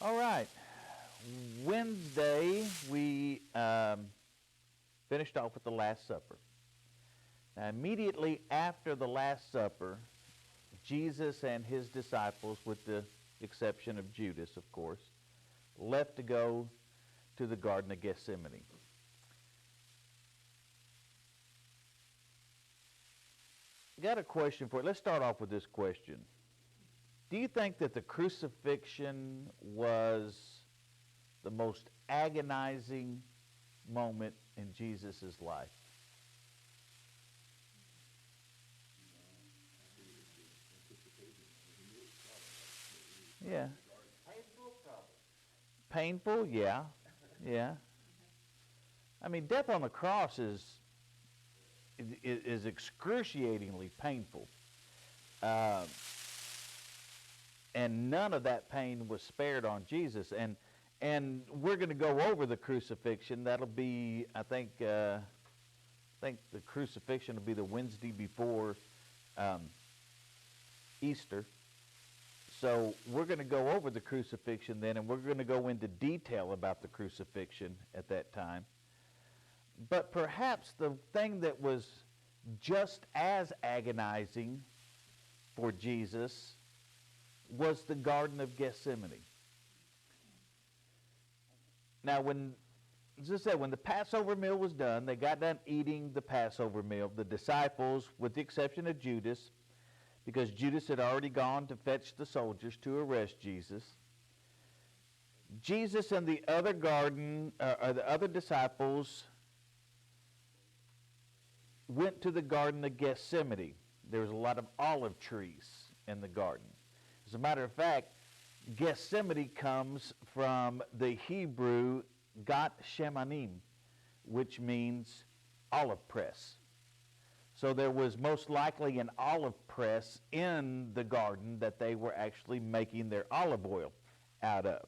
All right. Wednesday, we finished off with the Last Supper. Now, immediately after the Last Supper, Jesus and his disciples, with the exception of Judas, of course, left to go to the Garden of Gethsemane. Got a question for you. Let's start off with this question. Do you think that the crucifixion was the most agonizing moment in Jesus' life? Yeah. Painful, probably. Painful? Yeah. Yeah. I mean, death on the cross is excruciatingly painful. And none of that pain was spared on Jesus. And we're going to go over the crucifixion. That'll be, I think the crucifixion will be the Wednesday before Easter. So we're going to go over the crucifixion then, and we're going to go into detail about the crucifixion at that time. But perhaps the thing that was just as agonizing for Jesus was the Garden of Gethsemane. Now, as I said, when the Passover meal was done, they got done eating the Passover meal. The disciples, with the exception of Judas, because Judas had already gone to fetch the soldiers to arrest Jesus. Jesus and the other the other disciples went to the Garden of Gethsemane. There was a lot of olive trees in the garden. As a matter of fact, Gethsemane comes from the Hebrew Gat Shemanim, which means olive press. So there was most likely an olive press in the garden that they were actually making their olive oil out of.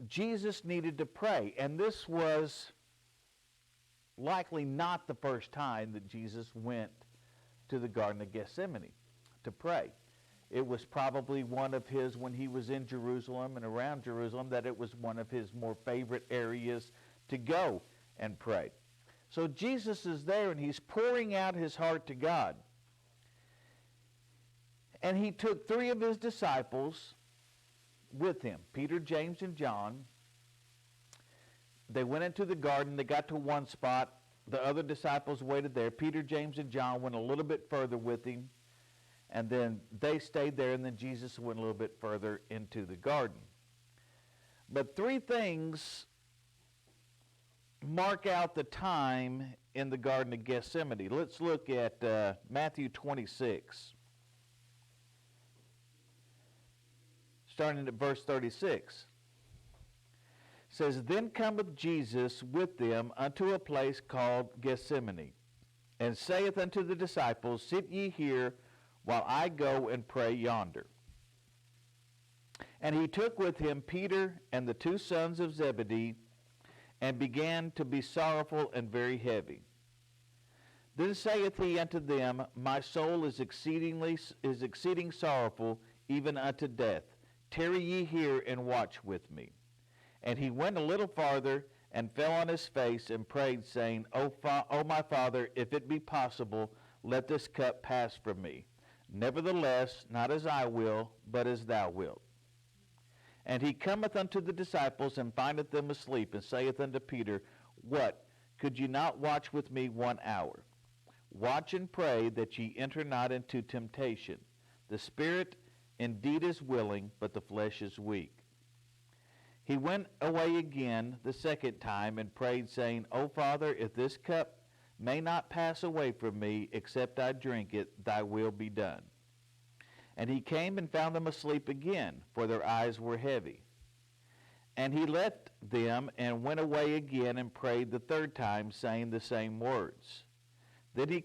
Jesus needed to pray, and this was likely not the first time that Jesus went to the Garden of Gethsemane to pray. It was probably one of his, when he was in Jerusalem and around Jerusalem, that it was one of his more favorite areas to go and pray. So Jesus is there and he's pouring out his heart to God. And he took 3 of his disciples with him, Peter, James, and John. They went into the garden. They got to one spot. The other disciples waited there. Peter, James, and John went a little bit further with him. And then they stayed there, and then Jesus went a little bit further into the garden. But 3 things mark out the time in the Garden of Gethsemane. Let's look at Matthew 26, starting at verse 36. It says, "Then cometh Jesus with them unto a place called Gethsemane, and saith unto the disciples, Sit ye here, while I go and pray yonder. And he took with him Peter and the 2 sons of Zebedee, and began to be sorrowful and very heavy. Then saith he unto them, My soul is exceeding sorrowful, even unto death. Tarry ye here and watch with me. And he went a little farther, and fell on his face, and prayed, saying, O my Father, if it be possible, let this cup pass from me. Nevertheless, not as I will, but as thou wilt. And he cometh unto the disciples, and findeth them asleep, and saith unto Peter, What, could ye not watch with me 1 hour? Watch and pray that ye enter not into temptation. The spirit indeed is willing, but the flesh is weak. He went away again the second time, and prayed, saying, O Father, if this cup may not pass away from me, except I drink it, thy will be done. And he came and found them asleep again, for their eyes were heavy. And he left them, and went away again, and prayed the 3rd time, saying the same words. Then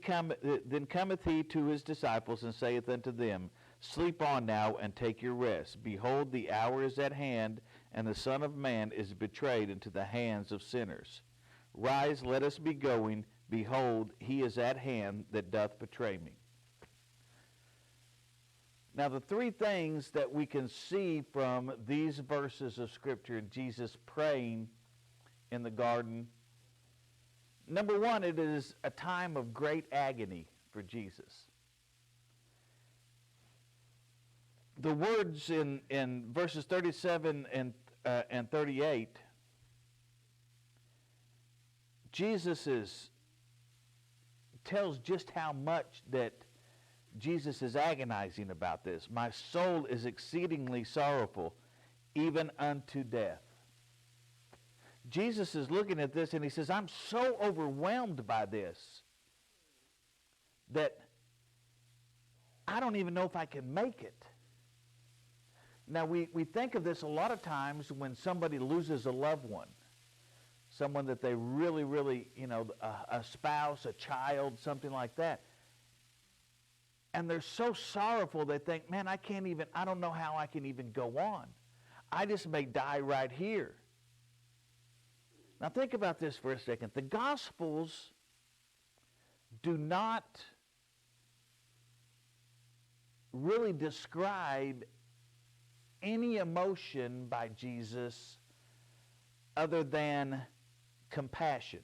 cometh he to his disciples, and saith unto them, Sleep on now, and take your rest. Behold, the hour is at hand, and the Son of Man is betrayed into the hands of sinners. Rise, let us be going. Behold, he is at hand that doth betray me. Now, the three things that we can see from these verses of Scripture and Jesus praying in the garden, number one, it is a time of great agony for Jesus. The words in verses 37 and 38, Jesus tells just how much that Jesus is agonizing about this. My soul is exceedingly sorrowful, even unto death. Jesus is looking at this and he says, I'm so overwhelmed by this that I don't even know if I can make it. Now, we think of this a lot of times when somebody loses a loved one, someone that they really, really, a spouse, a child, something like that. And they're so sorrowful, they think, man, I don't know how I can even go on. I just may die right here. Now think about this for a second. The Gospels do not really describe any emotion by Jesus other than compassion.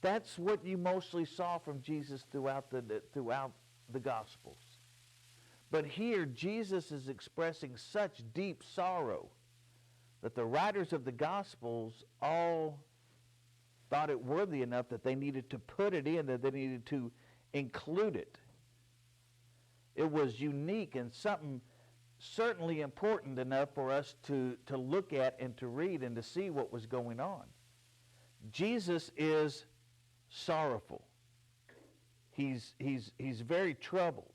That's what you mostly saw from Jesus throughout the Gospels. But here, Jesus is expressing such deep sorrow that the writers of the Gospels all thought it worthy enough that they needed to put it in, that they needed to include it. It was unique and something certainly important enough for us to look at and to read and to see what was going on. Jesus is sorrowful. He's very troubled.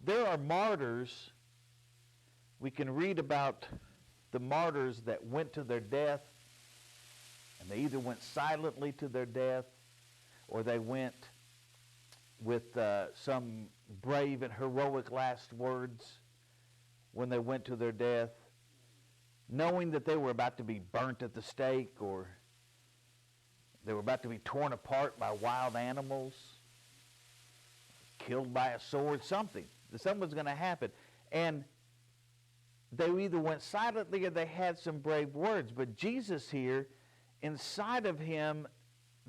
There are martyrs. We can read about the martyrs that went to their death, and they either went silently to their death or they went with some brave and heroic last words when they went to their death, knowing that they were about to be burnt at the stake or they were about to be torn apart by wild animals, killed by a sword, something. Something was going to happen. And they either went silently or they had some brave words. But Jesus here, inside of him,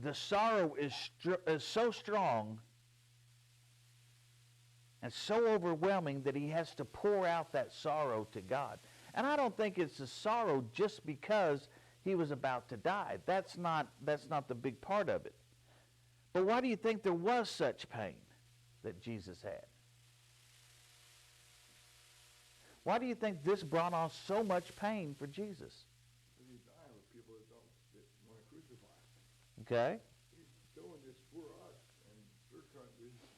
the sorrow is so strong and so overwhelming that he has to pour out that sorrow to God. And I don't think it's a sorrow just because he was about to die. That's not the big part of it. But why do you think there was such pain that Jesus had? Why do you think this brought on so much pain for Jesus? Because he's dying with people that want to crucify him. Okay. He's doing this for us, and his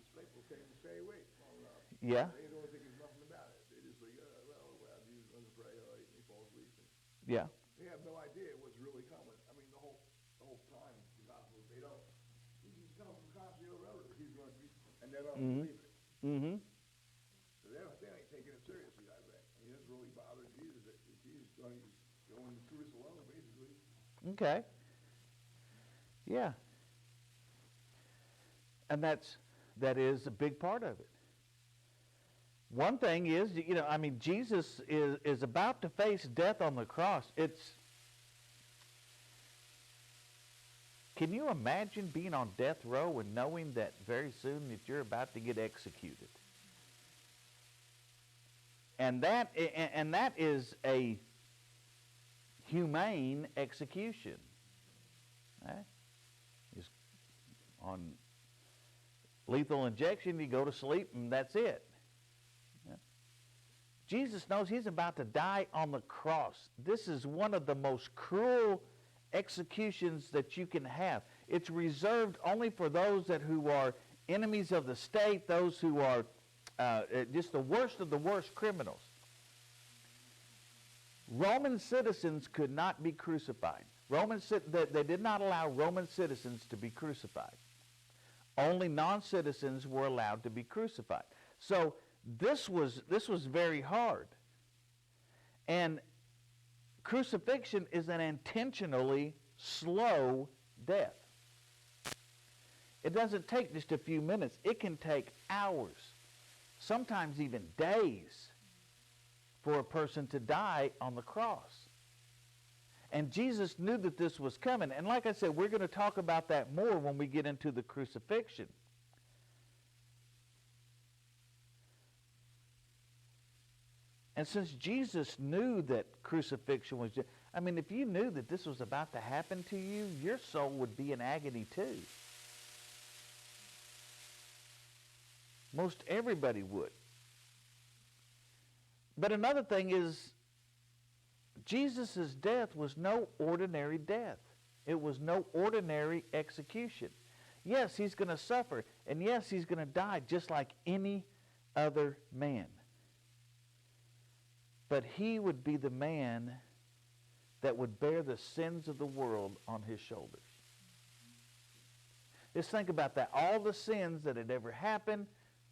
disciples can't even stay awake long enough. Yeah. They don't think there's nothing about it. They just like, Jesus going to pray, and he falls asleep. Yeah. They have no idea what's really coming. I mean, the whole time, the Gospels, they don't. He's coming from constantly over. He's going to be, and they don't believe it. Mm-hmm. So they ain't taking it seriously, I think. I mean, it's really bothered Jesus that Jesus is going through this alone, basically. Okay. Yeah. And that is a big part of it. One thing is, Jesus is about to face death on the cross. Can you imagine being on death row and knowing that very soon that you're about to get executed? And that is a humane execution. Just on lethal injection, you go to sleep and that's it. Jesus knows he's about to die on the cross. This is one of the most cruel executions that you can have. It's reserved only for those who are enemies of the state, those who are just the worst of the worst criminals. Roman citizens could not be crucified. They did not allow Roman citizens to be crucified. Only non-citizens were allowed to be crucified. So this was very hard. And crucifixion is an intentionally slow death. It doesn't take just a few minutes. It can take hours, sometimes even days, for a person to die on the cross. And Jesus knew that this was coming. And like I said, we're going to talk about that more when we get into the crucifixion. And since Jesus knew that crucifixion was, I mean, if you knew that this was about to happen to you, your soul would be in agony too. Most everybody would. But another thing is, Jesus' death was no ordinary death. It was no ordinary execution. Yes, he's going to suffer, and yes, he's going to die just like any other man. But he would be the man that would bear the sins of the world on his shoulders. Just think about that. All the sins that had ever happened,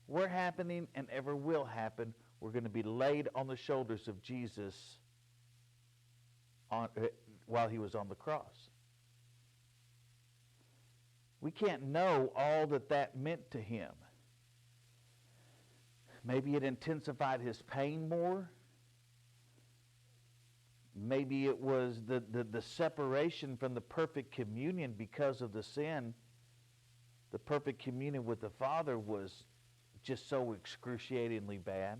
were happening, and ever will happen were going to be laid on the shoulders of Jesus while he was on the cross. We can't know all that that meant to him. Maybe it intensified his pain more. Maybe it was the separation from the perfect communion because of the sin. The perfect communion with the Father was just so excruciatingly bad.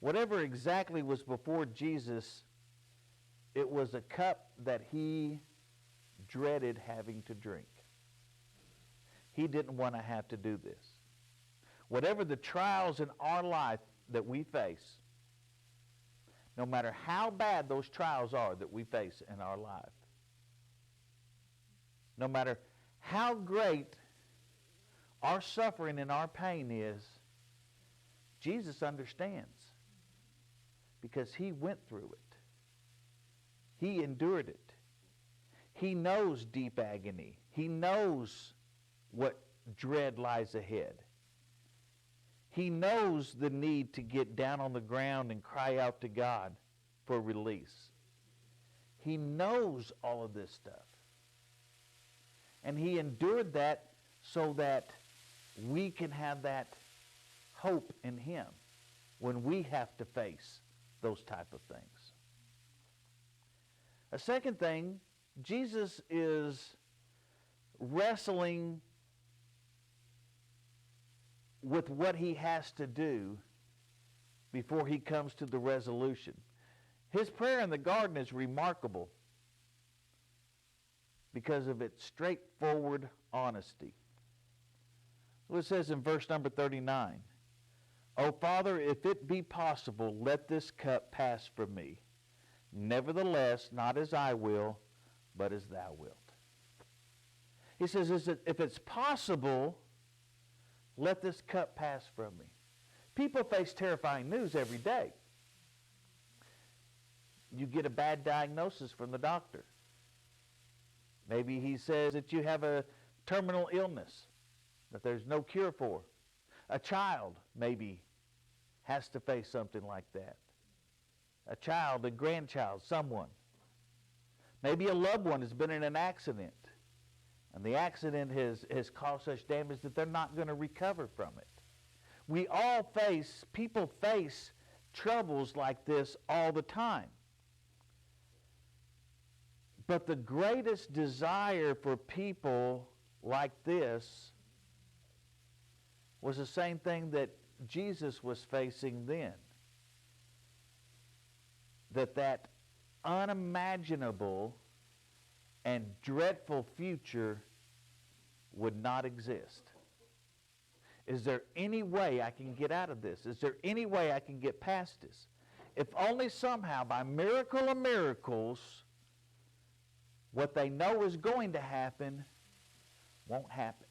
Whatever exactly was before Jesus, it was a cup that he dreaded having to drink. He didn't want to have to do this. Whatever the trials in our life that we face, no matter how bad those trials are that we face in our life, no matter how great our suffering and our pain is, Jesus understands because he went through it. He endured it. He knows deep agony. He knows what dread lies ahead. He knows the need to get down on the ground and cry out to God for release. He knows all of this stuff. And he endured that so that we can have that hope in him when we have to face those type of things. A second thing, Jesus is wrestling with what he has to do before he comes to the resolution. His prayer in the garden is remarkable because of its straightforward honesty. It says in verse number 39, "O Father, if it be possible, let this cup pass from me. Nevertheless, not as I will, but as thou wilt." He says, if it's possible, let this cup pass from me. People face terrifying news every day. You get a bad diagnosis from the doctor. Maybe he says that you have a terminal illness that there's no cure for. A child maybe has to face something like that. A child, a grandchild, someone. Maybe a loved one has been in an accident, and the accident has caused such damage that they're not going to recover from it. People face troubles like this all the time. But the greatest desire for people like this was the same thing that Jesus was facing then. That unimaginable and dreadful future would not exist. Is there any way I can get out of this? Is there any way I can get past this? If only somehow, by miracle of miracles, what they know is going to happen won't happen.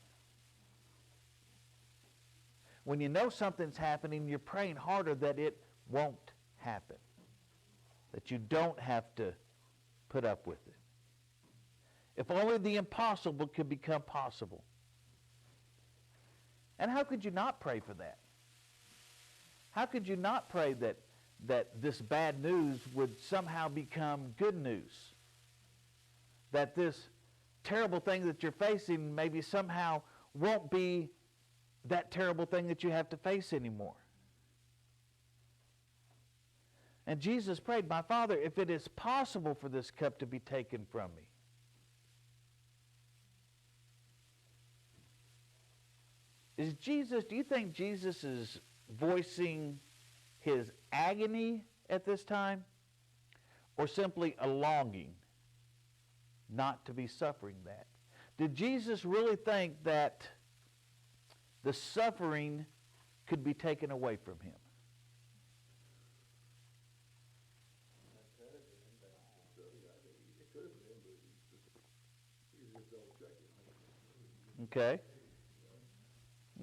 When you know something's happening, you're praying harder that it won't happen. That you don't have to put up with it. If only the impossible could become possible. And how could you not pray for that? How could you not pray that this bad news would somehow become good news? That this terrible thing that you're facing maybe somehow won't be that terrible thing that you have to face anymore. And Jesus prayed, "My Father, if it is possible for this cup to be taken from me." Do you think Jesus is voicing his agony at this time, or simply a longing not to be suffering that? Did Jesus really think that the suffering could be taken away from him? Okay.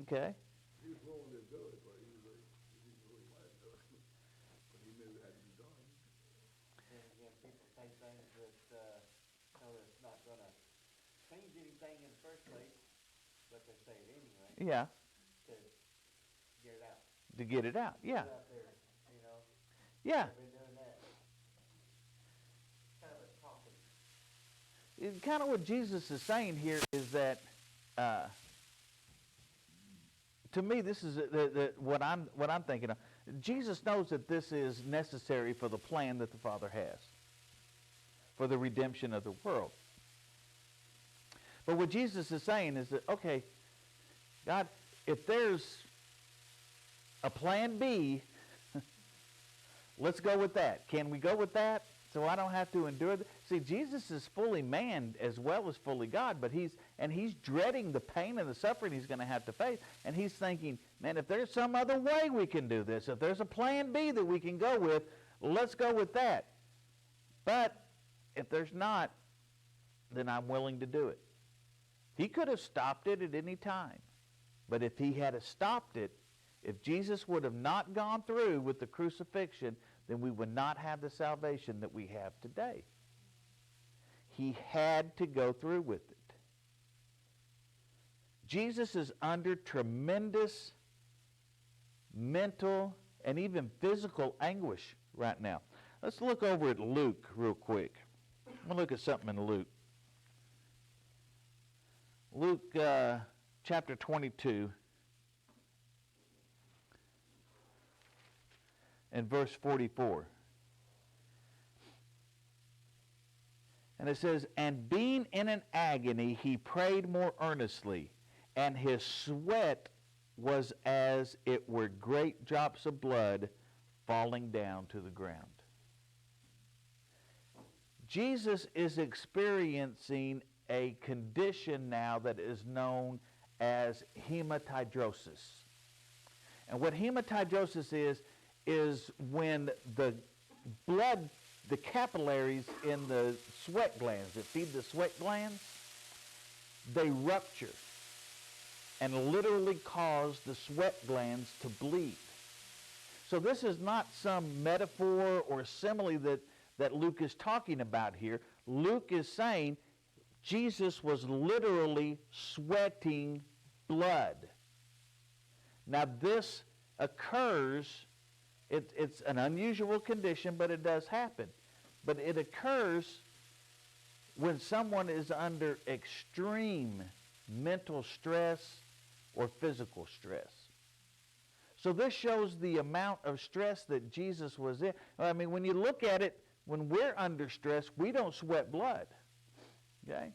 Okay. He was willing to do it, but he didn't really want to do it. But he knew it had to be done. And again, people say things that, it's not going to change anything in the first place, but they say it anyway Yeah. to get it out. To get it out. Yeah. Get it out there, Yeah. They've been doing that. Kind of a talking. Kind of what Jesus is saying here is that, to me, this is what I'm thinking of. Jesus knows that this is necessary for the plan that the Father has for the redemption of the world. But what Jesus is saying is that, okay, God, if there's a plan B, let's go with that. Can we go with that so I don't have to endure that? See, Jesus is fully man as well as fully God, but he's dreading the pain and the suffering he's going to have to face, and he's thinking, man, if there's some other way we can do this, if there's a plan B that we can go with, let's go with that. But if there's not, then I'm willing to do it. He could have stopped it at any time, but if he had stopped it, if Jesus would have not gone through with the crucifixion, then we would not have the salvation that we have today. He had to go through with it. Jesus is under tremendous mental and even physical anguish right now. Let's look over at Luke real quick. I'm going to look at something in Luke. Luke chapter 22 and verse 44. And it says, "And being in an agony, he prayed more earnestly, and his sweat was as it were great drops of blood falling down to the ground." Jesus is experiencing a condition now that is known as hematidrosis. And what hematidrosis is when the blood, the capillaries in the sweat glands that feed the sweat glands, they rupture and literally cause the sweat glands to bleed. So this is not some metaphor or simile that Luke is talking about here. Luke is saying Jesus was literally sweating blood. Now this occurs, it's an unusual condition, but it does happen. But it occurs when someone is under extreme mental stress or physical stress. So this shows the amount of stress that Jesus was in. I mean, when you look at it, when we're under stress, we don't sweat blood. Okay?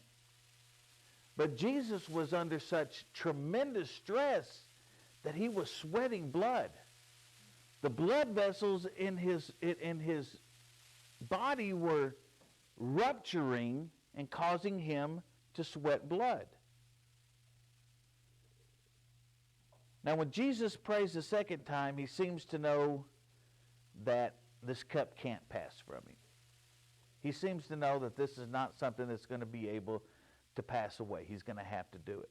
But Jesus was under such tremendous stress that he was sweating blood. The blood vessels in his body were rupturing and causing him to sweat blood. Now, when Jesus prays the second time, he seems to know that this cup can't pass from him. He seems to know that this is not something that's going to be able to pass away. He's going to have to do it.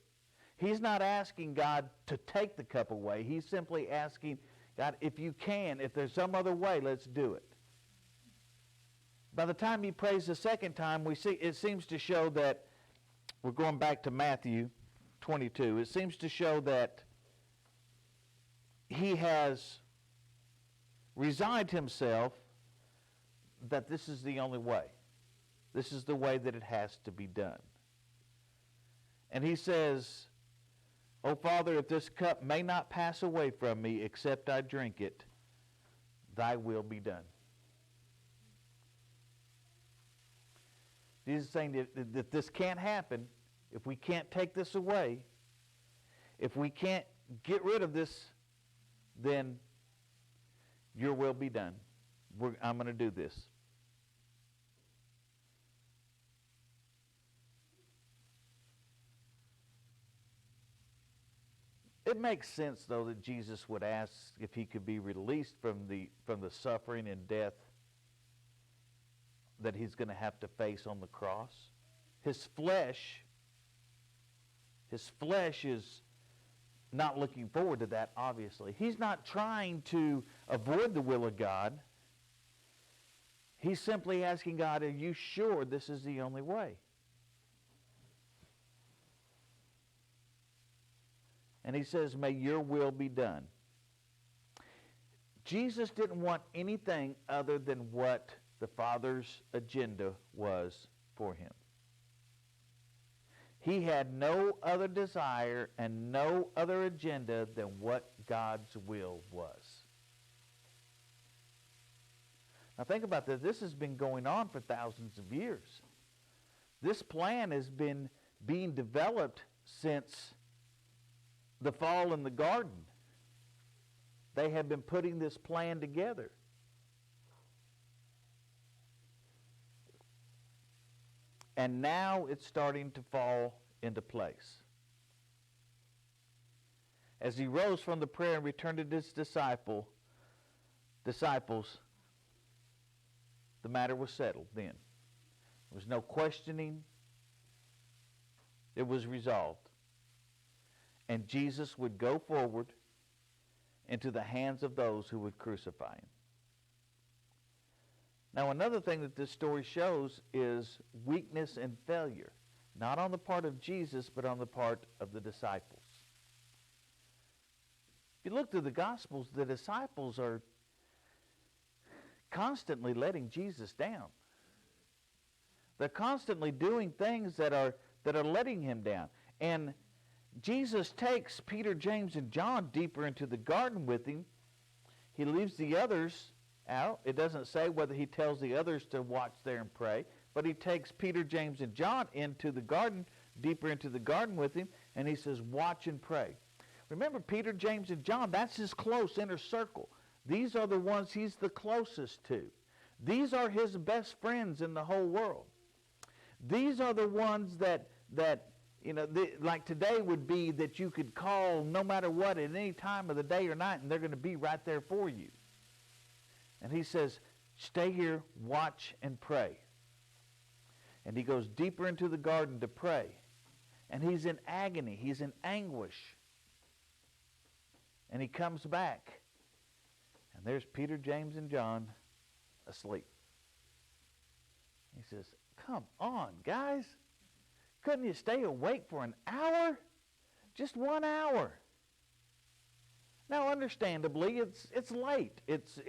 He's not asking God to take the cup away. He's simply asking, God, if you can, if there's some other way, let's do it. By the time he prays the second time, we see it seems to show that, we're going back to Matthew 22, it seems to show that he has resigned himself that this is the only way. This is the way that it has to be done. And he says, "O Father, if this cup may not pass away from me except I drink it, thy will be done." Jesus is saying that this can't happen if we can't take this away. If we can't get rid of this, then your will be done. I'm going to do this. It makes sense, though, that Jesus would ask if he could be released from the suffering and death that he's going to have to face on the cross. His flesh is not looking forward to that, obviously. He's not trying to avoid the will of God. He's simply asking God, are you sure this is the only way? And he says, may your will be done. Jesus didn't want anything other than what the Father's agenda was for him. He had no other desire and no other agenda than what God's will was. Now think about this. This has been going on for thousands of years. This plan has been being developed since the fall in the garden. They have been putting this plan together. And now it's starting to fall into place. As he rose from the prayer and returned to his disciples, the matter was settled then. There was no questioning. It was resolved. And Jesus would go forward into the hands of those who would crucify him. Now, another thing that this story shows is weakness and failure, not on the part of Jesus, but on the part of the disciples. If you look through the Gospels, the disciples are constantly letting Jesus down. They're constantly doing things that are letting him down. And Jesus takes Peter, James, and John deeper into the garden with him. He leaves the others out. It doesn't say whether he tells the others to watch there and pray, but he takes Peter, James, and John into the garden, deeper into the garden with him, and he says, watch and pray. Remember, Peter, James, and John, that's his close inner circle. These are the ones he's the closest to. These are his best friends in the whole world. These are the ones that like today would be that you could call no matter what at any time of the day or night, and they're going to be right there for you. And he says, stay here, watch, and pray. And he goes deeper into the garden to pray. And he's in agony. He's in anguish. And he comes back. And there's Peter, James, and John asleep. He says, come on, guys. Couldn't you stay awake for an hour? Just 1 hour. Now, understandably, it's late. It's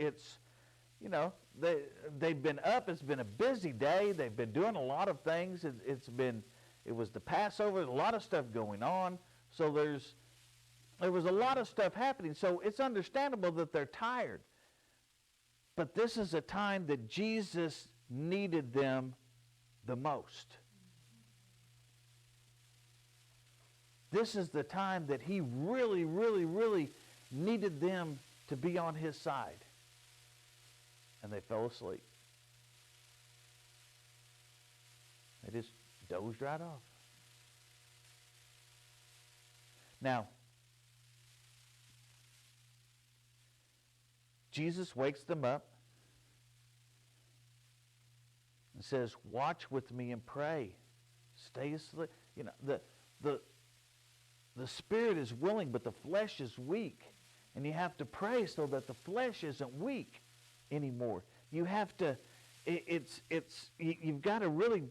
they've been up. It's been a busy day. They've been doing a lot of things. It was the Passover. There's a lot of stuff going on. So there was a lot of stuff happening. So it's understandable that they're tired. But this is a time that Jesus needed them the most. This is the time that he really, really, really needed them to be on his side. And they fell asleep. They just dozed right off. Now, Jesus wakes them up and says, watch with me and pray. Stay asleep. The spirit is willing, but the flesh is weak. And you have to pray so that the flesh isn't weak anymore. You have to, you've got to really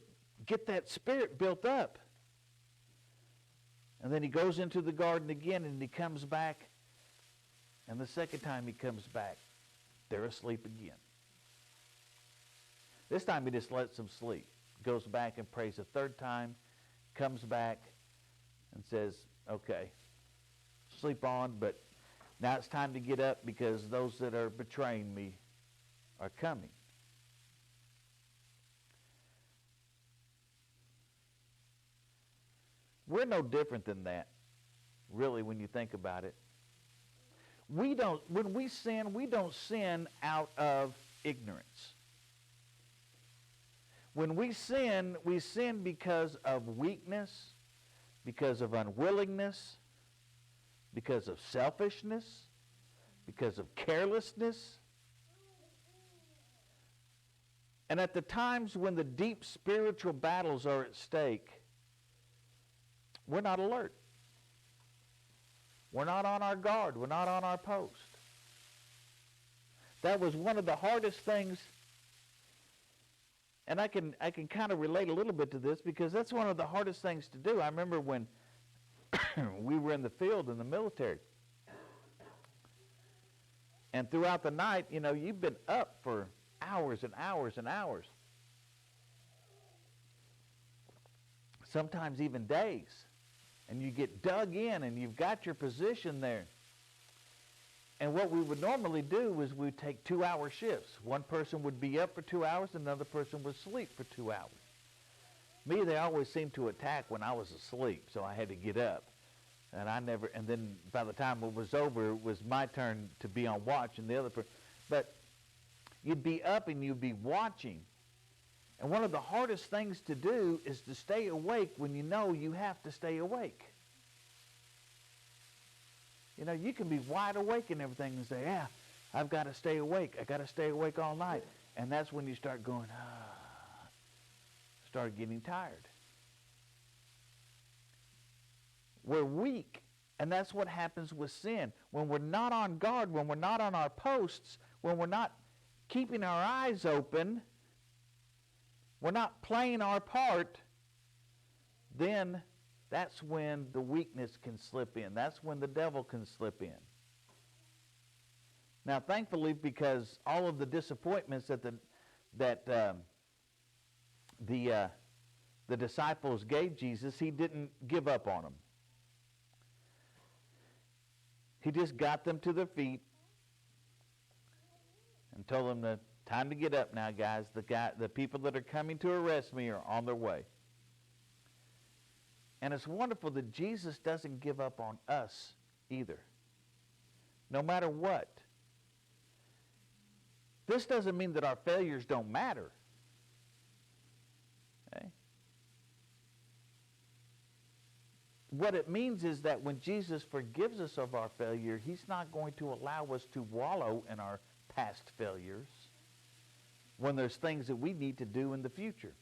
get that spirit built up. And then he goes into the garden again, and he comes back. And the second time he comes back, they're asleep again. This time he just lets them sleep. Goes back and prays a third time, comes back, and says, okay, sleep on, but now it's time to get up because those that are betraying me are coming. We're no different than that, really, when you think about it. When we sin out of ignorance. When we sin because of weakness, because of unwillingness, because of selfishness, because of carelessness. And at the times when the deep spiritual battles are at stake, we're not alert. We're not on our guard. We're not on our post. That was one of the hardest things, and I can kind of relate a little bit to this because that's one of the hardest things to do. I remember when we were in the field in the military. And throughout the night, you've been up for hours and hours and hours. Sometimes even days. And you get dug in and you've got your position there. And what we would normally do is we'd take 2-hour shifts. One person would be up for 2 hours, another person would sleep for 2 hours. Me, they always seemed to attack when I was asleep, so I had to get up. And then by the time it was over, it was my turn to be on watch and the other person. But you'd be up and you'd be watching. And one of the hardest things to do is to stay awake when you know you have to stay awake. You can be wide awake and everything and say, yeah, I've got to stay awake. I got to stay awake all night. And that's when you start going, start getting tired. We're weak, and that's what happens with sin. When we're not on guard, when we're not on our posts, when we're not keeping our eyes open, we're not playing our part, then that's when the weakness can slip in. That's when the devil can slip in. Now, thankfully, because all of the disappointments that the disciples gave Jesus, he didn't give up on them. He just got them to their feet and told them, time to get up now, guys. The people that are coming to arrest me are on their way. And it's wonderful that Jesus doesn't give up on us either, no matter what. This doesn't mean that our failures don't matter. Okay? What it means is that when Jesus forgives us of our failure, he's not going to allow us to wallow in our past failures when there's things that we need to do in the future.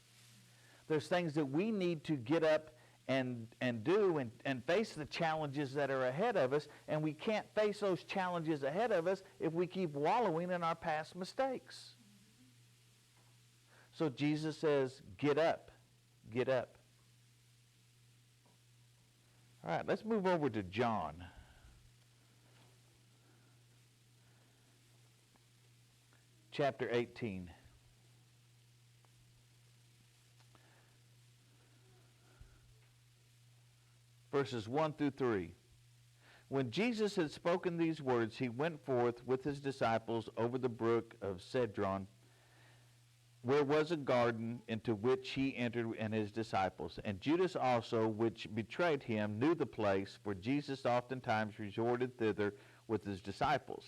There's things that we need to get up and do and face the challenges that are ahead of us, and we can't face those challenges ahead of us if we keep wallowing in our past mistakes. So Jesus says, get up, get up. All right, let's move over to John. Chapter 18. Verses 1 through 3. When Jesus had spoken these words, he went forth with his disciples over the brook of Cedron, where was a garden, into which he entered and his disciples. And Judas also, which betrayed him, knew the place, for Jesus oftentimes resorted thither with his disciples.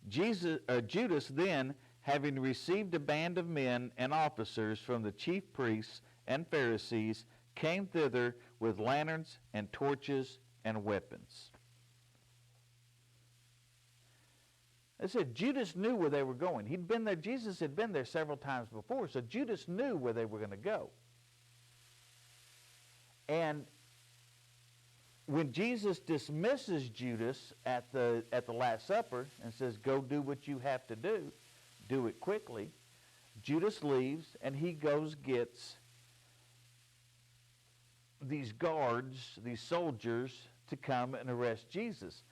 Judas then, having received a band of men and officers from the chief priests and Pharisees, came thither with lanterns and torches and weapons. It said Judas knew where they were going. He'd been there. Jesus had been there several times before, so Judas knew where they were going to go. And when Jesus dismisses Judas at the Last Supper and says, go do what you have to do it quickly, Judas leaves and he gets these guards, these soldiers, to come and arrest Jesus.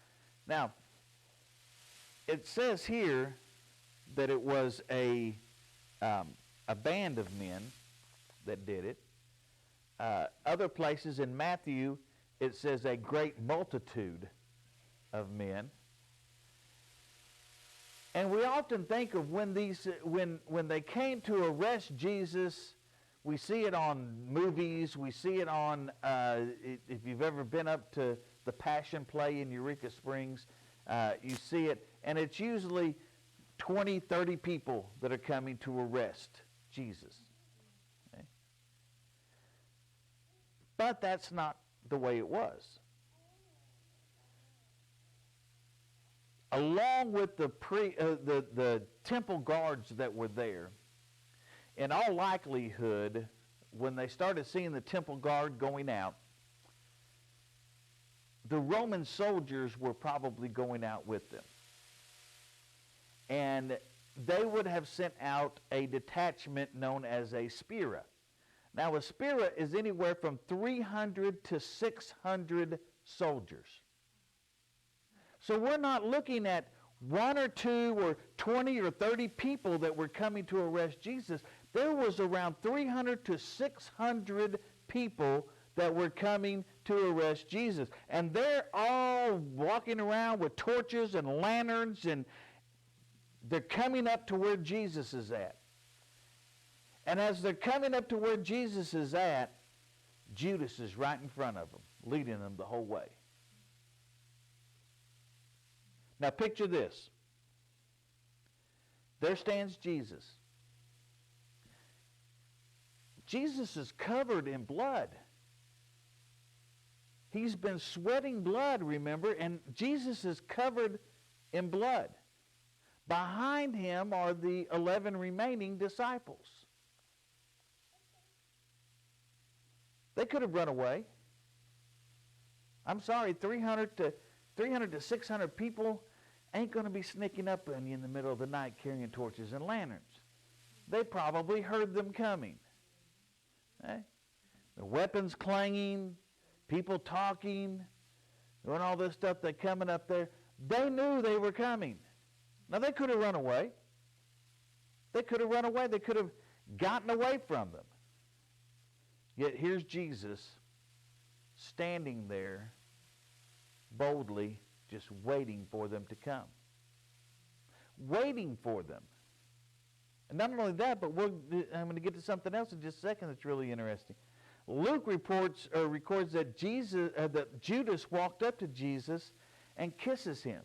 Now, it says here that it was a band of men that did it. Other places in Matthew, it says a great multitude of men. And we often think of when they came to arrest Jesus, we see it on movies, we see it on, if you've ever been up to the Passion Play in Eureka Springs, you see it, and it's usually 20, 30 people that are coming to arrest Jesus. Okay? But that's not the way it was. Along with the temple guards that were there, in all likelihood, when they started seeing the temple guard going out, the Roman soldiers were probably going out with them. And they would have sent out a detachment known as a spira. Now, a spira is anywhere from 300 to 600 soldiers. So we're not looking at 1 or 2 or 20 or 30 people that were coming to arrest Jesus. There was around 300 to 600 people that were coming to arrest Jesus. And they're all walking around with torches and lanterns, and they're coming up to where Jesus is at. And as they're coming up to where Jesus is at, Judas is right in front of them, leading them the whole way. Now picture this. There stands Jesus. Jesus is covered in blood. He's been sweating blood, remember, and Jesus is covered in blood. Behind him are the 11 remaining disciples. They could have run away. I'm sorry, 300 to 600 people ain't going to be sneaking up on you in the middle of the night carrying torches and lanterns. They probably heard them coming. Okay? The weapons clanging, people talking, doing all this stuff. They're coming up there. They knew they were coming. Now, they could have run away. They could have run away. They could have gotten away from them. Yet here's Jesus standing there boldly, just waiting for them to come. Waiting for them. And not only that, but I'm going to get to something else in just a second that's really interesting. Luke records that Judas walked up to Jesus and kisses him.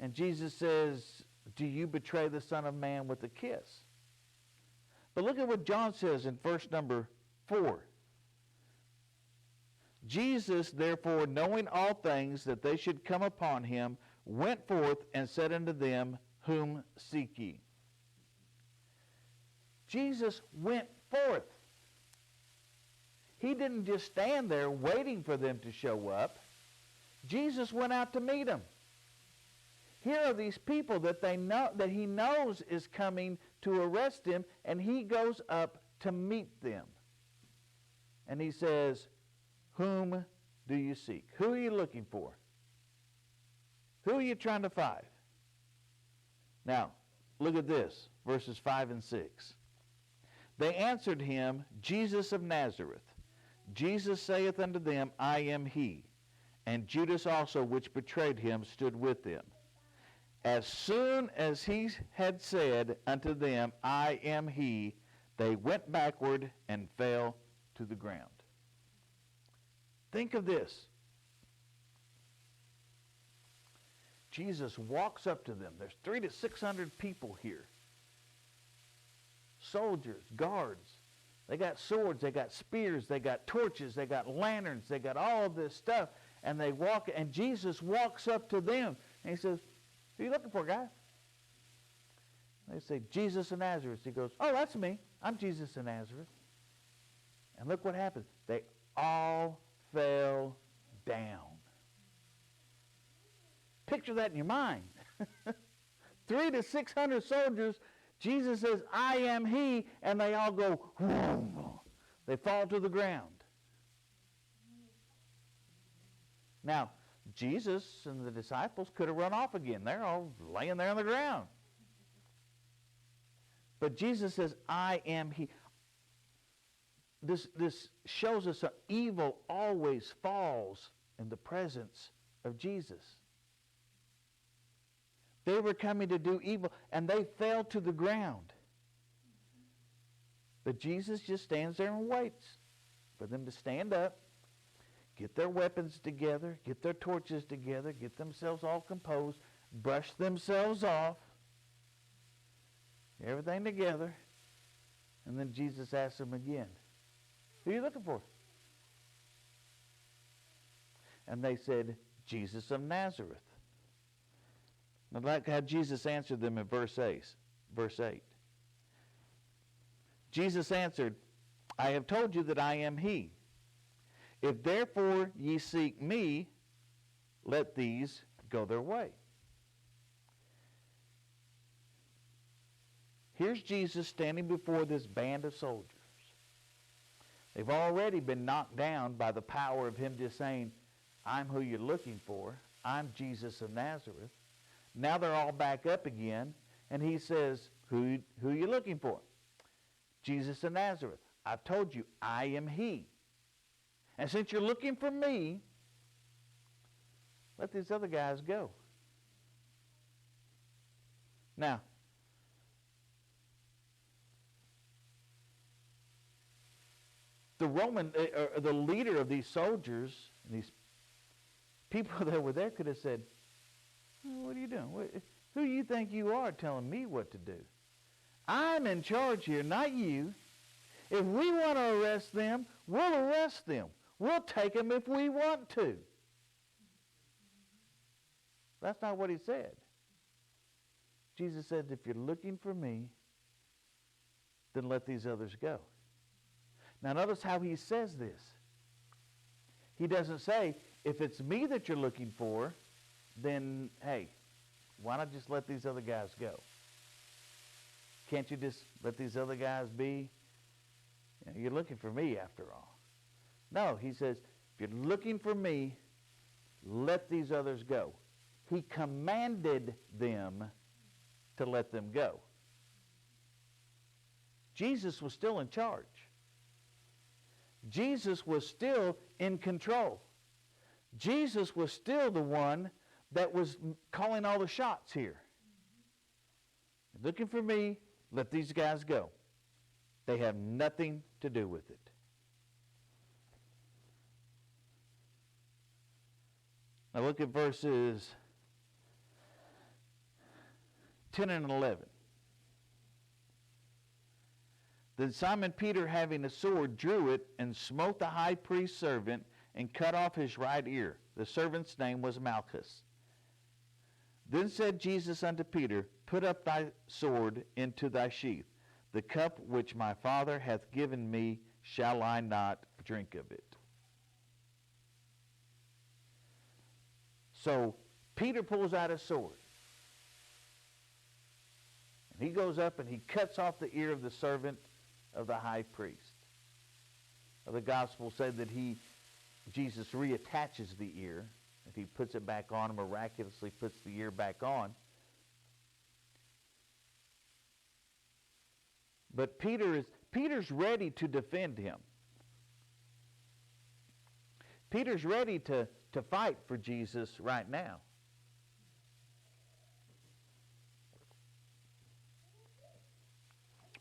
And Jesus says, "Do you betray the Son of Man with a kiss?" But look at what John says in verse number 4. Jesus, therefore, knowing all things that they should come upon him, went forth and said unto them, "Whom seek ye?" Jesus went forth. He didn't just stand there waiting for them to show up. Jesus went out to meet them. Here are these people that he knows is coming to arrest him, and he goes up to meet them. And he says, "Whom do you seek?" Who are you looking for? Who are you trying to find? Now, look at this, verses 5 and 6. They answered him, "Jesus of Nazareth." Jesus saith unto them, "I am he." And Judas also, which betrayed him, stood with them. As soon as he had said unto them, "I am he," they went backward and fell to the ground. Think of this. Jesus walks up to them. There's 300 to 600 people here. Soldiers, guards. They got swords, they got spears, they got torches, they got lanterns, they got all of this stuff. And they walk, and Jesus walks up to them. And he says, "Who are you looking for, guys?" They say, "Jesus of Nazareth." He goes, "Oh, that's me. I'm Jesus of Nazareth." And look what happened. They all fell down. Picture that in your mind. 300 to 600 soldiers. Jesus says, "I am he," and they all go, whoom. They fall to the ground. Now, Jesus and the disciples could have run off again. They're all laying there on the ground. But Jesus says, "I am he." this shows us that evil always falls in the presence of Jesus. They were coming to do evil, and they fell to the ground. But Jesus just stands there and waits for them to stand up, get their weapons together, get their torches together, get themselves all composed, brush themselves off, everything together. And then Jesus asks them again, who are you looking for? And they said, Jesus of Nazareth. I like how Jesus answered them in verse 8. Jesus answered, I have told you that I am he. If therefore ye seek me, let these go their way. Here's Jesus standing before this band of soldiers. They've already been knocked down by the power of him just saying, I'm who you're looking for. I'm Jesus of Nazareth. Now they're all back up again, and he says, who are you looking for? Jesus of Nazareth. I've told you, I am he. And since you're looking for me, let these other guys go. Now, the leader of these soldiers, these people that were there could have said, what are you doing? Who do you think you are telling me what to do? I'm in charge here, not you. If we want to arrest them, we'll arrest them. We'll take them if we want to. That's not what he said. Jesus said, if you're looking for me, then let these others go. Now notice how he says this. He doesn't say, if it's me that you're looking for, then, hey, why not just let these other guys go? Can't you just let these other guys be? You know, you're looking for me after all. No, he says, if you're looking for me, let these others go. He commanded them to let them go. Jesus was still in charge. Jesus was still in control. Jesus was still the one that was calling all the shots here. Looking for me, let these guys go. They have nothing to do with it. Now look at verses 10 and 11. Then Simon Peter, having a sword, drew it and smote the high priest's servant and cut off his right ear. The servant's name was Malchus. Then said Jesus unto Peter, put up thy sword into thy sheath. The cup which my Father hath given me, shall I not drink of it? So Peter pulls out his sword. And he goes up and he cuts off the ear of the servant of the high priest. The gospel said that Jesus reattaches the ear. If he puts it back on, miraculously puts the ear back on. But Peter's ready to defend him. Peter's ready to fight for Jesus right now.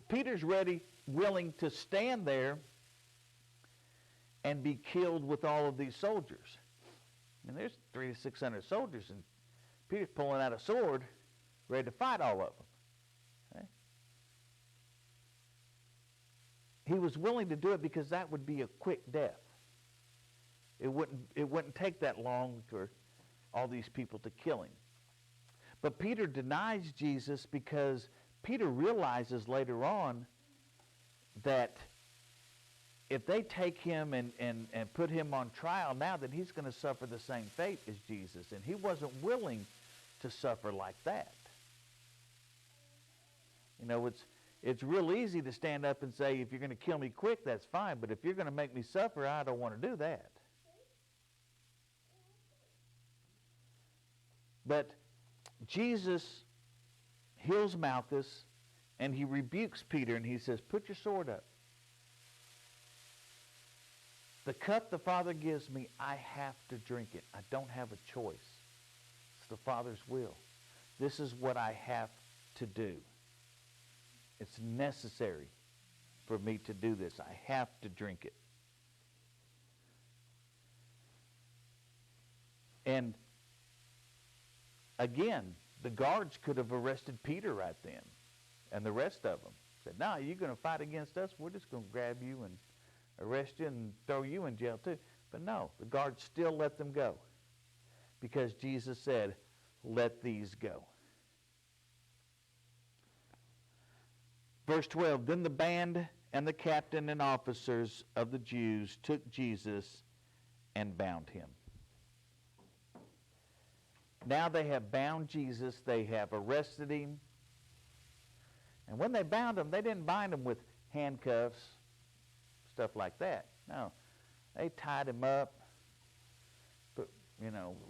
Peter's ready, willing to stand there and be killed with all of these soldiers. I mean, there's 300 to 600 soldiers, and Peter's pulling out a sword, ready to fight all of them. Okay? He was willing to do it because that would be a quick death. It wouldn't take that long for all these people to kill him. But Peter denies Jesus because Peter realizes later on that if they take him and put him on trial now, then he's going to suffer the same fate as Jesus. And he wasn't willing to suffer like that. You know, it's real easy to stand up and say, if you're going to kill me quick, that's fine. But if you're going to make me suffer, I don't want to do that. But Jesus heals Malchus, and he rebukes Peter, and he says, put your sword up. The cup the Father gives me, I have to drink it. I don't have a choice. It's the Father's will. This is what I have to do. It's necessary for me to do this. I have to drink it. And again, the guards could have arrested Peter right then, and the rest of them. Said, no, you're going to fight against us. We're just going to grab you and arrest you and throw you in jail too. But no, the guards still let them go because Jesus said, let these go. Verse 12, then the band and the captain and officers of the Jews took Jesus and bound him. Now they have bound Jesus. They have arrested him. And when they bound him, they didn't bind him with handcuffs, stuff like that. No, they tied him up, put,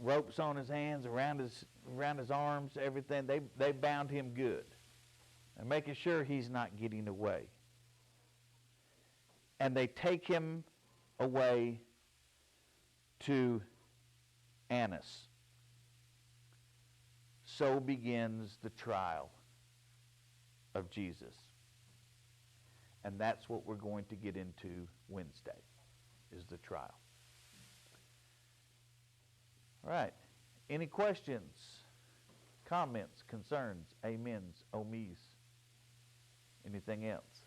ropes on his hands, around his arms, everything. They bound him good, and making sure he's not getting away. And they take him away to Annas. So begins the trial of Jesus. And that's what we're going to get into Wednesday, is the trial. All right. Any questions, comments, concerns, amens, omis? Anything else?